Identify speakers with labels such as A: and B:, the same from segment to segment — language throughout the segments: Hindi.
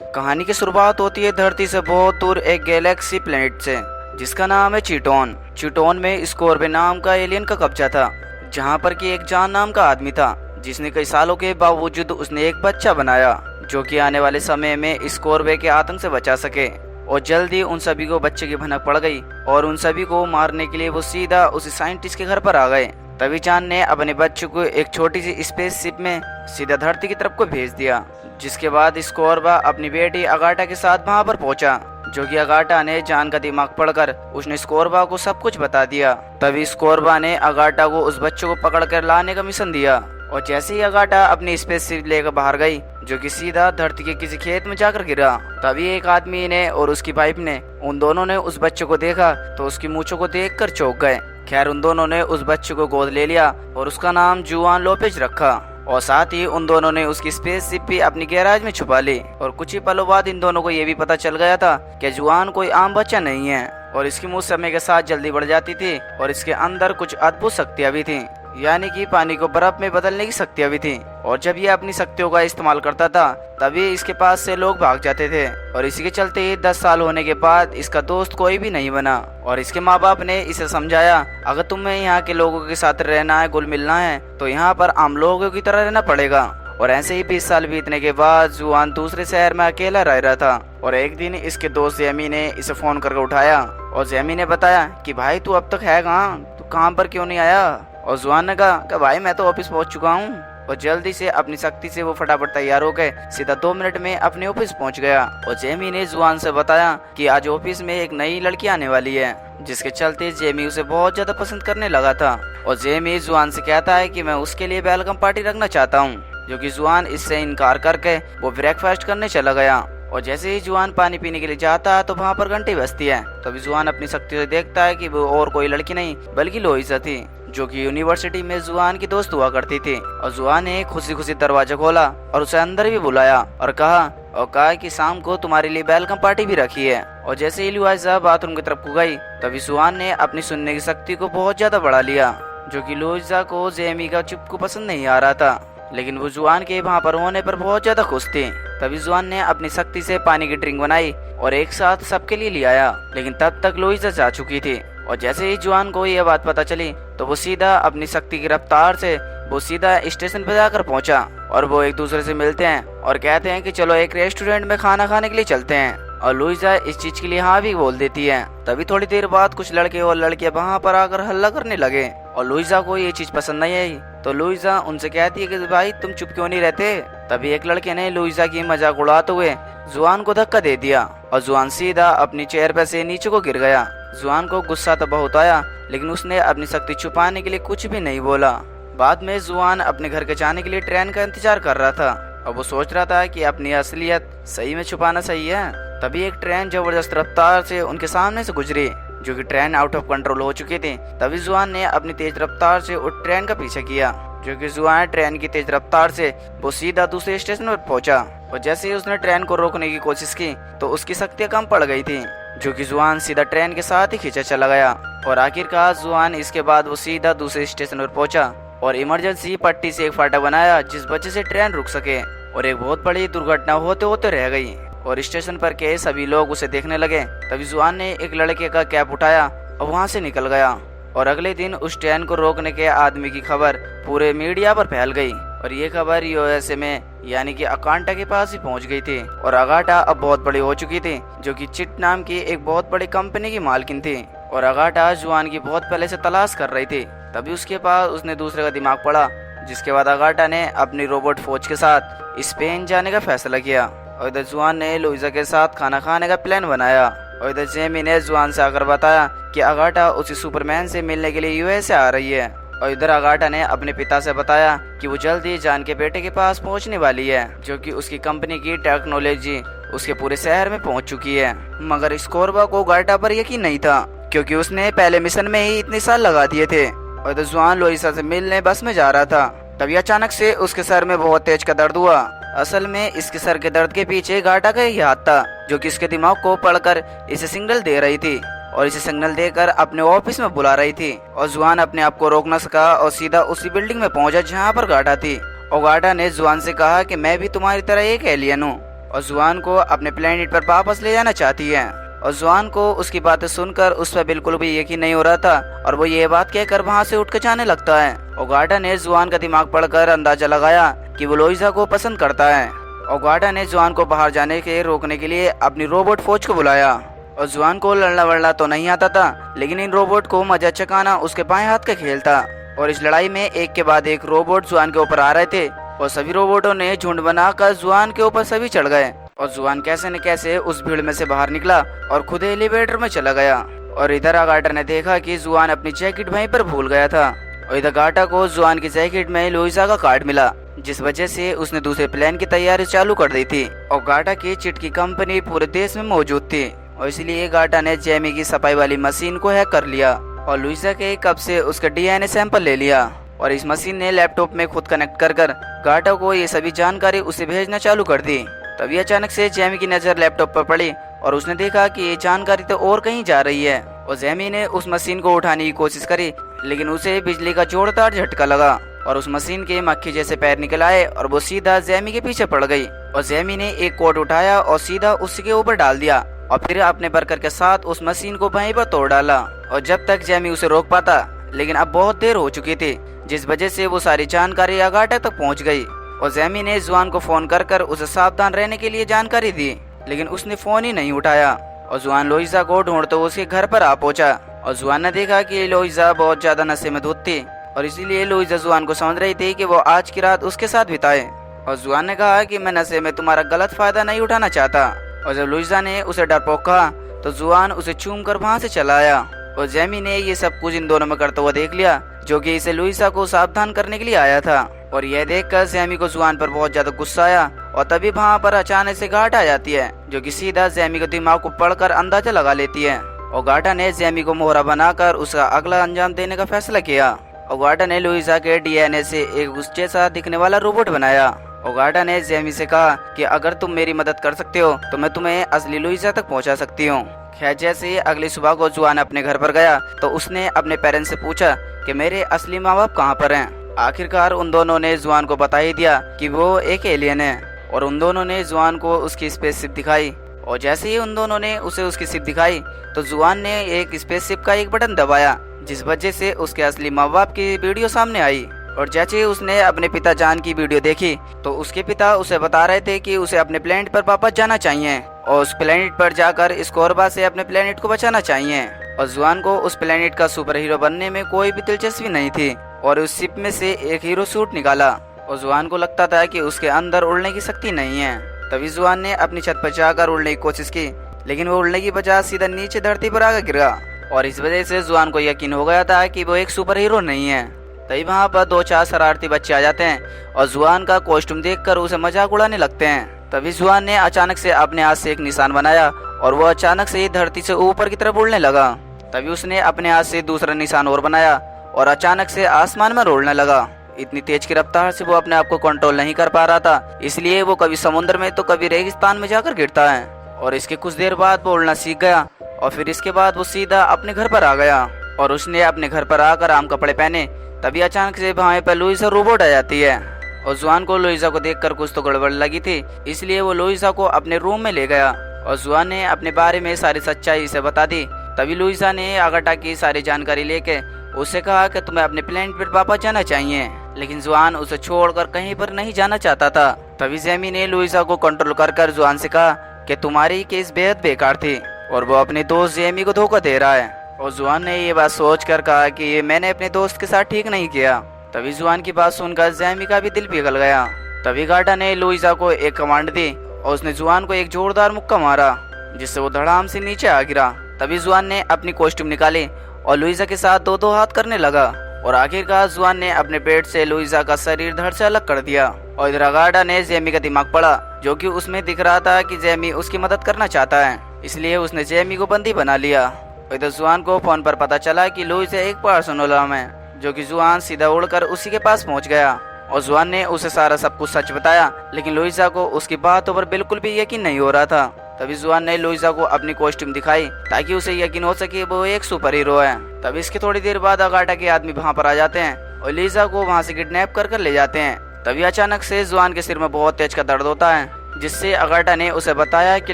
A: कहानी की शुरुआत होती है धरती से बहुत दूर एक गैलेक्सी प्लेनेट से, जिसका नाम है चीटोन। चीटोन में स्कॉर्बे नाम का एलियन का कब्जा था, जहाँ पर कि एक जॉन नाम का आदमी था, जिसने कई सालों के बावजूद उसने एक बच्चा बनाया जो कि आने वाले समय में स्कॉर्बे के आतंक से बचा सके। और जल्दी उन सभी को बच्चे की भनक पड़ गई और उन सभी को मारने के लिए वो सीधा उसी साइंटिस्ट के घर पर आ गए। तभी जॉन ने अपने बच्चे को एक छोटी सी स्पेसशिप में सीधा धरती की तरफ को भेज दिया, जिसके बाद स्कॉर्बा अपनी बेटी अगाटा के साथ वहां पर पहुंचा, जो कि अगाटा ने जॉन का दिमाग पढ़कर उसने स्कॉर्बा को सब कुछ बता दिया। तभी स्कॉर्बा ने अगाटा को उस बच्चे को पकड़ कर लाने का मिशन दिया। और जैसे ही अगाटा अपनी स्पेसशिप लेकर बाहर गई, जो कि सीधा धरती के किसी खेत में जाकर गिरा, तभी एक आदमी ने और उसकी वाइफ ने उन दोनों ने उस बच्चे को देखा तो उसकी मूंछों को देखकर चौंक गए। खैर, उन दोनों ने उस बच्चे को गोद ले लिया और उसका नाम जुआन लोपेज रखा। और साथ ही उन दोनों ने उसकी स्पेसशिप भी अपनी गैराज में छुपा ली। और कुछ ही पलों बाद इन दोनों को ये भी पता चल गया था कि जुआन कोई आम बच्चा नहीं है और इसकी मूंछ समय के साथ जल्दी बढ़ जाती थी और इसके अंदर कुछ अद्भुत शक्तियां भी थी, यानी कि पानी को बर्फ में बदलने की शक्तियां भी थी। और जब ये अपनी शक्तियों का इस्तेमाल करता था तभी इसके पास से लोग भाग जाते थे। और इसी के चलते 10 साल होने के बाद इसका दोस्त कोई भी नहीं बना। और इसके माँ बाप ने इसे समझाया, अगर तुम्हें यहाँ के लोगों के साथ रहना है, घुल मिलना है, तो यहाँ पर आम लोगों की तरह रहना पड़ेगा। और ऐसे ही 20 साल बीतने के बाद जुआन दूसरे शहर में अकेला रह रहा था। और एक दिन इसके दोस्त जेमी ने इसे फोन करके उठाया और जेमी ने बताया कि भाई तू अब तक है कहाँ, तू काम पर क्यों नहीं आया। और जुआन ने कहा कि भाई मैं तो ऑफिस पहुंच चुका हूँ। और जल्दी से अपनी शक्ति से वो फटाफट तैयार हो गए, सीधा 2 मिनट में अपने ऑफिस पहुंच गया। और जेमी ने जुआन से बताया कि आज ऑफिस में एक नई लड़की आने वाली है, जिसके चलते जेमी उसे बहुत ज्यादा पसंद करने लगा था। और जेमी जुआन से कहता है कि मैं उसके लिए वेलकम पार्टी रखना चाहता हूँ, जो कि जुआन इससे इनकार करके वो ब्रेकफास्ट करने चला गया। और जैसे ही जुआन पानी पीने के लिए जाता है तो वहाँ पर घंटी बजती है। तभी जुआन अपनी शक्ति से देखता है कि वो और कोई लड़की नहीं बल्कि लोइसा थी, जो कि यूनिवर्सिटी में जुआन की दोस्त हुआ करती थी। और जुआन ने खुशी खुशी दरवाजा खोला और उसे अंदर भी बुलाया और कहा कि शाम को तुम्हारे लिए वेलकम पार्टी भी रखी है। और जैसे ही लोइसा बाथरूम की तरफ को गई तभी जुआन ने अपनी सुनने की शक्ति को बहुत ज्यादा बढ़ा लिया, जो कि लोइसा को जेमी का चुप को पसंद नहीं आ रहा था, लेकिन वो जुआन के वहाँ पर होने पर बहुत ज्यादा खुश थी। तभी जुआन ने अपनी शक्ति से पानी की ड्रिंक बनाई और एक साथ सबके लिए ले आया, लेकिन तब तक लोइसा जा चुकी थी। और जैसे ही जुआन को यह बात पता चली तो वो सीधा अपनी शक्ति की रफ्तार से वो सीधा स्टेशन पर जाकर पहुंचा। और वो एक दूसरे से मिलते हैं और कहते हैं कि चलो एक रेस्टोरेंट में खाना खाने के लिए चलते हैं। और लुइसा इस चीज के लिए हाँ भी बोल देती है। तभी थोड़ी देर बाद कुछ लड़के और लड़कियां वहाँ पर आकर हल्ला करने लगे और लुइसा को ये चीज पसंद नहीं आई। तो लुइसा उनसे कहती है कि भाई तुम चुप क्यों नहीं रहते। तभी एक लड़के ने लुइसा की मजाक उड़ाते हुए जुआन को धक्का दे दिया और जुआन सीधा अपनी चेयर पर से नीचे को गिर गया। जुआन को गुस्सा तो बहुत आया, लेकिन उसने अपनी शक्ति छुपाने के लिए कुछ भी नहीं बोला। बाद में जुआन अपने घर के जाने के लिए ट्रेन का इंतजार कर रहा था और वो सोच रहा था कि अपनी असलियत सही में छुपाना सही है। तभी एक ट्रेन जबरदस्त रफ्तार से उनके सामने से गुजरी, जो कि ट्रेन आउट ऑफ कंट्रोल हो चुकी थी। तभी जुआन ने अपनी तेज रफ्तार से उस ट्रेन का पीछा किया, जो कि जुआन ट्रेन की तेज रफ्तार से वो सीधा दूसरे स्टेशन पर पहुंचा। और जैसे ही उसने ट्रेन को रोकने की कोशिश की तो उसकी शक्तियां कम पड़ गई थी, जो कि जुआन सीधा ट्रेन के साथ ही खींचा चला गया। और आखिरकार जुआन इसके बाद वो सीधा दूसरे स्टेशन पर पहुंचा और इमरजेंसी पट्टी से एक फाटक बनाया जिस वजह से ट्रेन रुक सके। और एक बहुत बड़ी दुर्घटना होते होते रह गई और स्टेशन पर के सभी लोग उसे देखने लगे। तभी जुआन ने एक लड़के का कैप उठाया और वहां से निकल गया। और अगले दिन उस ट्रेन को रोकने के आदमी की खबर पूरे मीडिया पर फैल गई और ये खबर यूएसए में यानी कि अकांटा के पास ही पहुंच गई थी। और अगाटा अब बहुत बड़ी हो चुकी थी, जो कि चिट नाम की एक बहुत बड़ी कंपनी की मालकिन थी। और अगाटा जुआन की बहुत पहले से तलाश कर रही थी। तभी उसके पास उसने दूसरे का दिमाग पड़ा, जिसके बाद अगाटा ने अपनी रोबोट फौज के साथ स्पेन जाने का फैसला किया। और इधर जुआन ने लुइसा के साथ खाना खाने का प्लान बनाया। और इधर जेमी ने जुआन से आकर बताया कि अगाटा उसी सुपरमैन से मिलने के लिए यूएसए आ रही है। और इधर अगाटा ने अपने पिता से बताया कि वो जल्द ही जान के बेटे के पास पहुंचने वाली है, जो कि उसकी कंपनी की टेक्नोलॉजी उसके पूरे शहर में पहुंच चुकी है। मगर स्कॉर्बा को अगाटा पर यकीन नहीं था, क्योंकि उसने पहले मिशन में ही इतने साल लगा दिए थे। और इधर जुआन लोइसा से मिलने बस में जा रहा था, तभी अचानक से उसके सर में बहुत तेज का दर्द हुआ। असल में इसके सर के दर्द के पीछे गाटा का ही हाथ था, जो कि इसके दिमाग को पढ़कर इसे सिग्नल दे रही थी और इसे सिग्नल देकर अपने ऑफिस में बुला रही थी। और जुआन अपने आप को रोक न सका और सीधा उसी बिल्डिंग में पहुंचा जहां पर गाटा थी। और गाटा ने जुआन से कहा कि मैं भी तुम्हारी तरह एक एलियन हूँ, और जुआन को अपने प्लेनेट पर वापस ले जाना चाहती है। और जुआन को उसकी बातें सुनकर उस पर बिल्कुल भी यकीन नहीं हो रहा था और वो ये बात कहकर वहाँ से उठ कर जाने लगता है। और गार्डा ने जुआन का दिमाग पढ़कर अंदाजा लगाया कि वो लोइजा को पसंद करता है। और गार्डा ने जुआन को बाहर जाने के रोकने के लिए अपनी रोबोट फौज को बुलाया। और जुआन को लड़ना वड़ना तो नहीं आता था, लेकिन इन रोबोट को मजा चकाना उसके बाएं हाथ का खेल था। और इस लड़ाई में एक के बाद एक रोबोट जुआन के ऊपर आ रहे थे और सभी रोबोटों ने झुंड बनाकर जुआन के ऊपर सभी चढ़ गए। और जुआन कैसे न कैसे उस भीड़ में से बाहर निकला और खुद एलिवेटर में चला गया। और इधर गार्डा ने देखा कि जुआन अपनी जैकेट वहीं पर भूल गया था। और इधर गार्डा को जुआन की जैकेट में लोइजा का कार्ड मिला, जिस वजह से उसने दूसरे प्लान की तैयारी चालू कर दी थी। और गार्डा की चिट की कंपनी पूरे देश में मौजूद थी और इसलिए गार्डा ने जेमी की सफाई वाली मशीन को हैक कर लिया और लुइजा के कप से उसका डीएनए सैंपल ले लिया। और इस मशीन ने लैपटॉप में खुद कनेक्ट कर गार्डा को ये सभी जानकारी उसे भेजना चालू कर दी। तभी अचानक से जेमी की नजर लैपटॉप पर पड़ी और उसने देखा कि ये जानकारी तो और कहीं जा रही है। और जेमी ने उस मशीन को उठाने की कोशिश करी, लेकिन उसे बिजली का जोरदार झटका लगा और उस मशीन के मक्खी जैसे पैर निकल आए और वो सीधा जेमी के पीछे पड़ गई। और जेमी ने एक कोट उठाया और सीधा उसी के ऊपर डाल दिया और फिर अपने वर्कर के साथ उस मशीन को वहीं पर तोड़ डाला। और जब तक जेमी उसे रोक पाता, लेकिन अब बहुत देर हो चुकी थी, जिस वजह से वो सारी जानकारी गार्डा तक पहुंच गई। और जेमी ने जुआन को फोन कर उसे सावधान रहने के लिए जानकारी दी, लेकिन उसने फोन ही नहीं उठाया। और जुआन लोइजा को ढूंढते उसके घर पर आ पहुंचा। और जुआन ने देखा कि लोइजा बहुत ज्यादा नशे में धुत थी और इसीलिए लोइजा जुआन को समझ रही थी कि वो आज की रात उसके साथ बिताए। और जुआन ने कहा कि मैं नशे में तुम्हारा गलत फायदा नहीं उठाना चाहता। और जब लोइजा ने उसे डरपोक कहा तो जुआन उसे चूम कर वहाँ से चला आया। और जेमी ने ये सब कुछ इन दोनों में करते हुए देख लिया, जो कि इसे लुइसा को सावधान करने के लिए आया था। और यह देखकर जेमी को जुआन पर बहुत ज्यादा गुस्सा आया। और तभी वहाँ पर अचानक से गार्डा आ जाती है, जो कि सीधा जेमी के दिमाग को पढ़कर अंदाजा लगा लेती है। और गार्डा ने जेमी को मोहरा बनाकर उसका अगला अंजाम देने का फैसला किया। और गार्डा ने लुइसा के डीएनए से एक उस जैसा दिखने वाला रोबोट बनाया। और गार्डा ने जेमी से कहा कि अगर तुम मेरी मदद कर सकते हो तो मैं तुम्हें असली लुइसा तक पहुंचा सकती हूँ। खैर, जैसे अगली सुबह को जुआन अपने घर पर गया तो उसने अपने पेरेंट्स से पूछा कि मेरे असली माँ बाप कहाँ पर हैं। आखिरकार उन दोनों ने जुआन को बता ही दिया कि वो एक एलियन है। और उन दोनों ने जुआन को उसकी स्पेसशिप दिखाई। और जैसे ही उन दोनों ने उसे उसकी शिप दिखाई तो जुआन ने एक स्पेसशिप का एक बटन दबाया, जिस वजह से उसके असली माँ बाप की वीडियो सामने आई। और जैसे ही उसने अपने पिता जान की वीडियो देखी तो उसके पिता उसे बता रहे थे कि उसे अपने प्लेनेट पर वापस जाना चाहिए और उस प्लेनेट पर जाकर स्कोरबा से अपने प्लेनेट को बचाना चाहिए। और जुआन को उस प्लेनेट का सुपर हीरो बनने में कोई भी दिलचस्पी नहीं थी और उस शिप में से एक हीरो सूट निकाला। और जुआन को लगता था कि उसके अंदर उड़ने की शक्ति नहीं है। तभी जुआन ने अपनी छत पर जाकर उड़ने की कोशिश की, लेकिन वो उड़ने की बजाय सीधा नीचे धरती पर आकर गिरा। और इस वजह से जुआन को यकीन हो गया था कि वो एक सुपर हीरो नहीं है। तभी वहाँ पर 2-4 शरारती बच्चे आ जाते हैं और जुआन का कॉस्ट्यूम देखकर उसे मजाक उड़ाने लगते हैं। तभी जुआन ने अचानक से अपने हाथ से एक निशान बनाया और वो अचानक से धरती से ऊपर की तरफ उड़ने लगा। तभी उसने अपने हाथ से दूसरा निशान और बनाया और अचानक से आसमान में उड़ने लगा। इतनी तेज की रफ्तार से वो अपने आप को कंट्रोल नहीं कर पा रहा था, इसलिए वो कभी समुद्र में तो कभी रेगिस्तान में जाकर गिरता है। और इसके कुछ देर बाद वो उड़ना सीख गया और फिर इसके बाद वो सीधा अपने घर पर आ गया। और उसने अपने घर पर आकर आम कपड़े पहने। तभी अचानक से वहाँ पर लुइसा रोबोट आ जाती है। और जुआन को लुइसा को देखकर कुछ तो गड़बड़ लगी थी, इसलिए वो लुइसा को अपने रूम में ले गया। और जुआन ने अपने बारे में सारी सच्चाई इसे बता दी। तभी लुइसा ने आगाटा की सारी जानकारी लेके उससे कहा कि तुम्हें अपने प्लेनेट पर वापस जाना चाहिए, लेकिन जुआन उसे छोड़कर कहीं पर नहीं जाना चाहता था। तभी जेमी ने लुइसा को कंट्रोल कर जुआन से कहा कि तुम्हारी केस बेहद बेकार थी और वो अपने दोस्त जेमी को धोखा दे रहा है। और जुआन ने ये बात सोचकर कहा कि ये मैंने अपने दोस्त के साथ ठीक नहीं किया। तभी जुआन की बात सुनकर जेमी का भी दिल पिघल गया। तभी गार्डा ने लुइसा को एक कमांड दी और उसने जुआन को एक जोरदार मुक्का मारा, जिससे वो धड़ाम से नीचे आ गिरा। तभी जुआन ने अपनी कॉस्ट्यूम निकाली और लुइसा के साथ 2-2 हाथ करने लगा। और आखिरकार जुआन ने अपने पेट से लुइसा का शरीर धड़ से अलग कर दिया। और इधर गार्डा ने जेमी का दिमाग पढ़ा, जो कि उसमें दिख रहा था कि जेमी उसकी मदद करना चाहता है, इसलिए उसने जेमी को बंदी बना लिया। इधर जुआन को फोन पर पता चला कि लुइसा एक पर्सनल है, जो कि जुआन सीधा उड़कर उसी के पास पहुंच गया। और जुआन ने उसे सारा सब कुछ सच बताया, लेकिन लुइसा को उसकी बातों पर बिल्कुल भी यकीन नहीं हो रहा था। तभी जुआन ने लुइसा को अपनी कॉस्ट्यूम दिखाई ताकि उसे यकीन हो सके वो एक सुपर हीरो है। तभी इसके थोड़ी देर बाद आगाटा के आदमी वहाँ पर आ जाते हैं और लुइसा को वहाँ से किडनैप कर ले जाते हैं। तभी अचानक से जुआन के सिर में बहुत तेज का दर्द होता है, जिससे अगाटा ने उसे बताया कि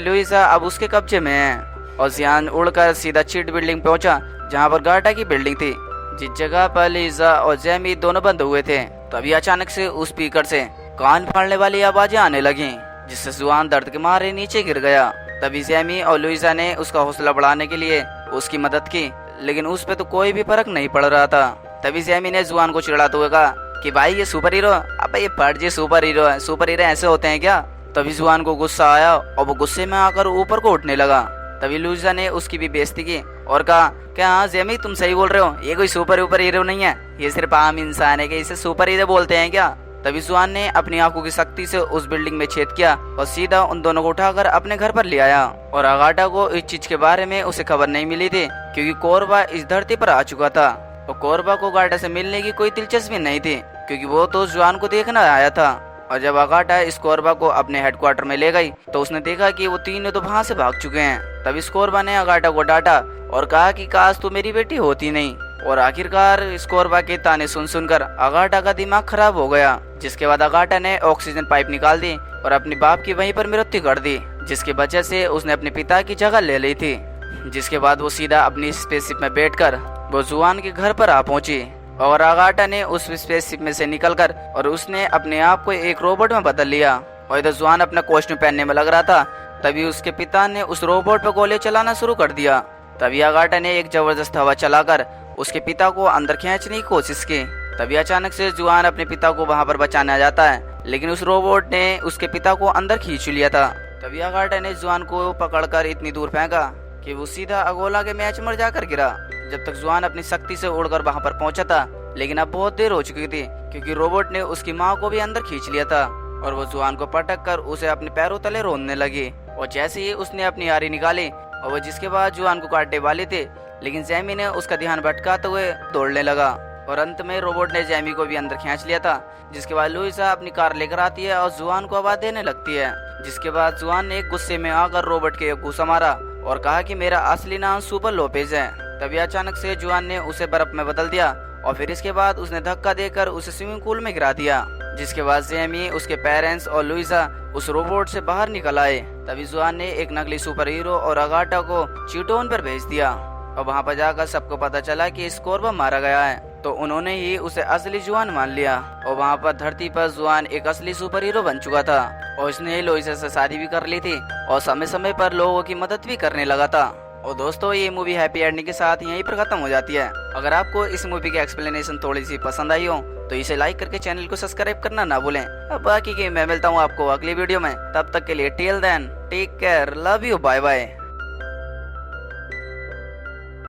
A: लुइसा अब उसके कब्जे में है। और जियान उड़कर सीधा चीट बिल्डिंग पहुंचा, जहां पर गाटा की बिल्डिंग थी, जिस जगह पर लिजा और जैमी दोनों बंद हुए थे। तभी अचानक से उस स्पीकर से कान फाड़ने वाली आवाजें आने लगी, जिससे जुआन दर्द के मारे नीचे गिर गया। तभी जैमी और लुइसा ने उसका हौसला बढ़ाने के लिए उसकी मदद की, लेकिन उस पे तो कोई भी फर्क नहीं पड़ रहा था। तभी जैमी ने जुआन को चिढ़ाते हुए कहा कि भाई ये सुपर हीरो, अब ये फर्जी सुपर हीरो है, सुपर हीरो ऐसे होते हैं क्या? तभी जुआन को गुस्सा आया और वो गुस्से में आकर ऊपर को उठने लगा। तभी लुइसा ने उसकी भी बेइज्जती की और कहा क्या हाँ जैमी तुम सही बोल रहे हो, ये कोई सुपर हीरो नहीं है, ये सिर्फ आम इंसान है, कि इसे सुपर हीरो बोलते हैं क्या? तभी जुआन ने अपनी आंखों की शक्ति से उस बिल्डिंग में छेद किया और सीधा उन दोनों को उठाकर अपने घर पर ले आया। और अगाटा को इस चीज के बारे में उसे खबर नहीं मिली थी, क्योंकि कोरबा इस धरती पर आ चुका था। और कोरबा को गाटा से मिलने की कोई दिलचस्पी नहीं थी, क्योंकि वो तो जुआन को देखना आया था। और जब अगाटा इस कोरबा को अपने हेडक्वार्टर में ले गई तो उसने देखा कि वो तीनों तो वहां से भाग चुके हैं। तब इस कोरबा ने अगाटा को डांटा और कहा कि काश तू मेरी बेटी होती नहीं। और आखिरकार इस कोरबा के ताने सुन सुनकर अगाटा का दिमाग खराब हो गया, जिसके बाद अगाटा ने ऑक्सीजन पाइप निकाल दी और अपने बाप की वहीं पर मृत्यु कर दी, जिसकी वजह से उसने अपने पिता की जगह ले ली थी। जिसके बाद वो सीधा अपनी स्पेसशिप में बैठकर वो जुआन के घर पर आ पहुंची। और अगाटा ने उस स्पेसशिप में से निकलकर और उसने अपने आप को एक रोबोट में बदल लिया। और इधर जुआन अपना कॉस्ट्यूम पहनने में लग रहा था, तभी उसके पिता ने उस रोबोट पर गोले चलाना शुरू कर दिया। तभी अगाटा ने एक जबरदस्त हवा चलाकर उसके पिता को अंदर खींचने की कोशिश की। तभी अचानक से जुआन अपने पिता को वहां पर बचाने आ जाता है, लेकिन उस रोबोट ने उसके पिता को अंदर खींच लिया था। तभी अगाटा ने जुआन को पकड़कर इतनी दूर फेंका कि वो सीधा अगोला के मैच में जाकर गिरा। जब तक जुआन अपनी शक्ति से उड़कर वहां पर पहुंचा था, लेकिन अब बहुत देर हो चुकी थी, क्योंकि रोबोट ने उसकी माँ को भी अंदर खींच लिया था। और वो जुआन को पटक कर उसे अपने पैरों तले रोने लगी। और जैसे ही उसने अपनी आरी निकाली और वो जिसके बाद जुआन को काटने वाली थी, लेकिन जैमी ने उसका ध्यान भटकाते हुए दौड़ने लगा। और अंत में रोबोट ने जैमी को भी अंदर खींच लिया था, जिसके बाद लुइसा अपनी कार लेकर आती है और जुआन को आवाज देने लगती है। जिसके बाद जुआन ने गुस्से में आकर रोबोट के घूसा मारा और कहा कि मेरा असली नाम सुपर लोपेज है। तभी अचानक से जुआन ने उसे बर्फ में बदल दिया और फिर इसके बाद उसने धक्का देकर उसे स्विमिंग पूल में गिरा दिया। जिसके बाद जैमी, उसके पेरेंट्स और लुइसा उस रोबोट से बाहर निकल आए। तभी जुआन ने एक नकली सुपर हीरो और अगाटा को चीटोन पर भेज दिया। और वहां पर जाकर सबको पता चला कि इस कोरबा मारा गया है, तो उन्होंने ही उसे असली जुआन मान लिया। और वहां पर धरती पर जुआन एक असली सुपर हीरो बन चुका था और उसने लुइसा से शादी भी कर ली थी और समय समय पर लोगों की मदद भी करने लगा था। और दोस्तों ये मूवी हैप्पी एंडिंग के साथ यहीं पर खत्म हो जाती है। अगर आपको इस मूवी की एक्सप्लेनेशन थोड़ी सी पसंद आई हो तो इसे लाइक करके चैनल को सब्सक्राइब करना ना भूलें। अब बाकी की मैं मिलता हूँ आपको अगली वीडियो में, तब तक के लिए till then take care, love you, bye bye.